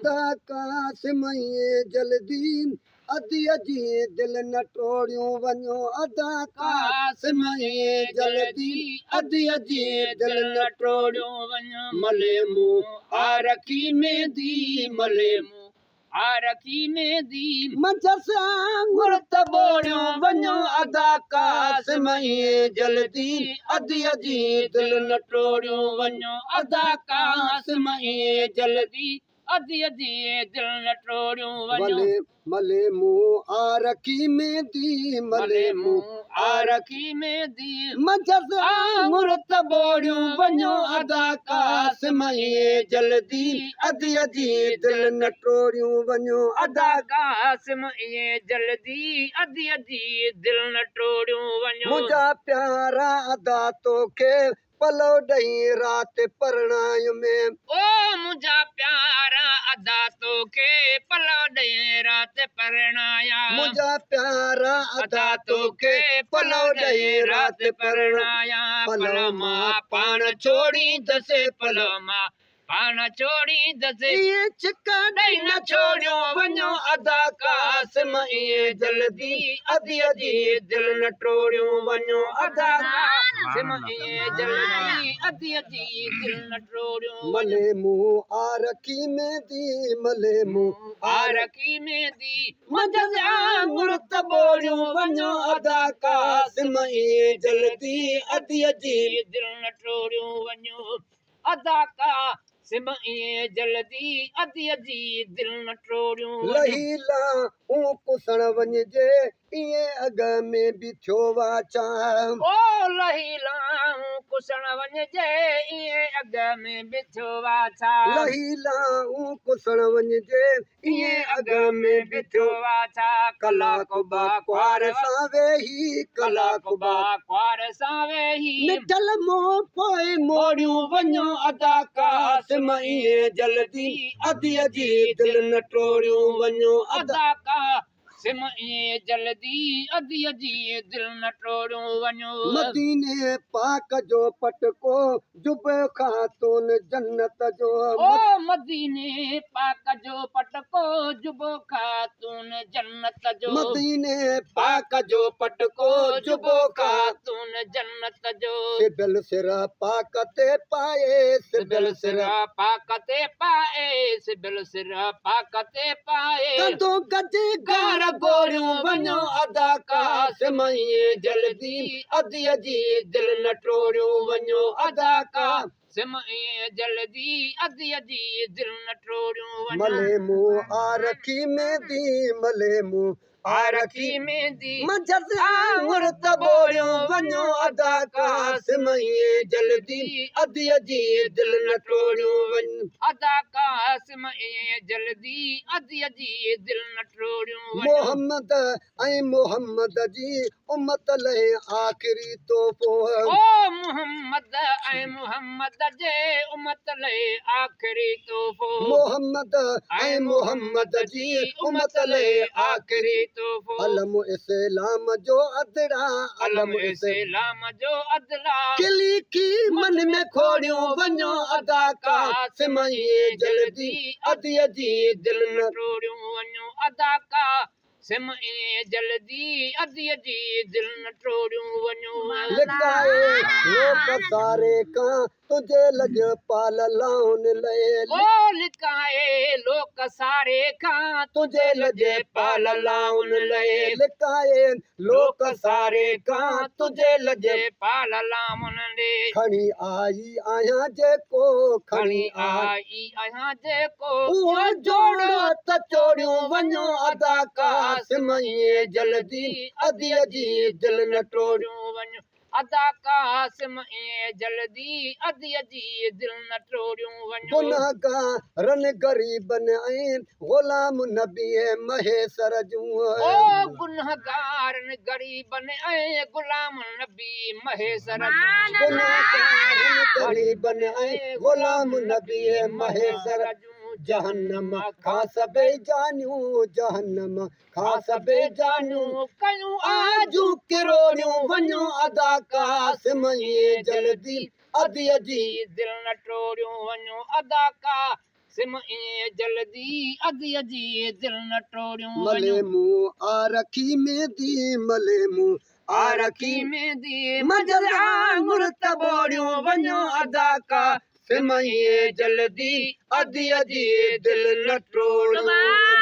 अदा कासिम जल्दी अदी अजी दिल न टोड़ियूं वञो अदा कासिम जल्दी अदी अजी दिल न टोड़ियूं वञो मले मुंह आरखी में दी मले मुंह आरखी में दी मजस आंगुर तबोड़ियूं वञो अदा कासिम जल्दी अदी अजी दिल न टोड़ियूं वञो अदा कासिम जल्दी अदी अजी दिल न टोड़ियूं वञो मले मुंह आरखी में दी मले मुंह आरखी में दी मजस आंगुर तबोड़ियूं वञो अदा कासिम जल्दी अदी अजी दिल न टोड़ियूं वञो अदा कासिम जल्दी अदी अजी दिल न टोड़ियूं वञो मुंहिंजा प्यारा अदा तोखे पलो ॾेई राति परणाय में ओ मुंहिंजा प्यारा अदा तोखे पलो ॾेई राति परणाया मुंहिंजा प्यारा अदा तोखे पलो ॾेई राति परणाया पलो मां पाण छोड़ींदसि पलो मां पाण छोड़ींदसि छिका ॾेई न छोड़ियो वञो अदा कासिम जल्दी अदी अजी दिल न टोड़ियो वञो अदा कासिम जल्दी अदी अजी दिल न टोड़ियो मले मुंह आरखी में दी मले मुंह आरखी में दी मजस आंगुर तबोड़ियो वञो अदा कासिम जल्दी अदी अजी दिल न टोड़ियो वञो अदा कासिम जल्दी अदी अजी दिल न टोड़ियो लहीला कुसण वञिजे इएं अॻ में बि थियो वाचा ओ लहीला कुसण वञिजे इएं अॻ में बि थियो वाचा लहीला कुसण वञिजे इएं अॻ में बि थियो वाचा कलाक बाक़्वार सां वेही कलाक बाक़्वार सां वेही मिठल मोह पोइ मोड़ियूं वञो अदा कासिम जल्दी अदी अजी दिल न टोड़ियूं वञो अदा कासिम जल्दी अदी अजी दिल न टोड़ियूं वञो मदीने पाक जो पटको जुब ख़ातून जन्नत जो ओ मदीने पाक जो पटको जुब ख़ातून जन्नत जो मदीने पाक जो पटको जुब ख़ातून जन्नत जो सिबिल सिर पाक ते पाए सिबिल सिर पाक ते पाए सिबिल सिर पाक ते पाए कंदो गज गार गोरियूं वञो अदा कासिम जल्दी अदी अजी दिल न टोड़ियूं वञो अदा कासिम जल्दी अदी अजी दिल न टोड़ियूं वञो मले मुंह आरखी में दी मले मुंह आरखी में दी मजस आंगुर तबोड़ियूं वञो अदा कासिम जल्दी अदी अजी दिल न टोड़ियूं वञो अदा कासिम जल्दी अदी अजी दिल न टोड़ियूं मोहम्मद ऐं मोहम्मद जी उम्मत लाइ आख़िरी तोहफ़ो ओ मोहम्मद ऐं मोहम्मद जे उम्मत लाइ आख़िरी तोहफ़ो मोहम्मद ऐं मोहम्मद जी उम्मत लाइ आख़िरी तोहफ़ो अलम इस्लाम जो अदड़ा अलम इस्लाम जो अदड़ा किली की मन में खोड़ियूं वञो अदा कासिम जल्दी अदी अजी दिल न टोड़ियूं वञो अदा कासिम जल्दी अदी अजी दिल न टोड़ियूं वञो लिकाए लोक सारे का तुझे लज पाल लाउन ले ओ लिकाए लोक सारे का तुझे लज पाल लाउन ले लिकाए लोक सारे का तुझे लज पाल लाउन ले खणी आई आया जेको खणी आई आया जेको उहो जोड़ो त चोड़ियूं वञो अदा कासिम जल्दी अदी अजी दिल न टोड़ियूं वञो अदा कासिम जल्दी अदी अजी दिल न टोड़ियूं वञो गुनहगारन गरीबन ऐं ग़ुलाम नबी महेसर जूं ओ गुनहगारन गरीबन ऐं ग़ुलाम नबी महेसर गुनहगारन गरीबन ऐं ग़ुलाम नबी महेसर जहन्नम खां सभई जानियूं जहन्नम खां सभई जानियूं कयूं आजू किरोड़ियूं वञो अदा कासिम जल्दी अदी अजी दिल न टोड़ियूं वञो अदा सिम जल्दी अजी अजी दिल न टोड़ियूं मले मुंह आ रखी मेहंदी मले मुंह आ रखी में दी मजल आंगुर तबोड़ियूं वञो अदा का सिम जल्दी अधी अधी दिल न टोड़ियूं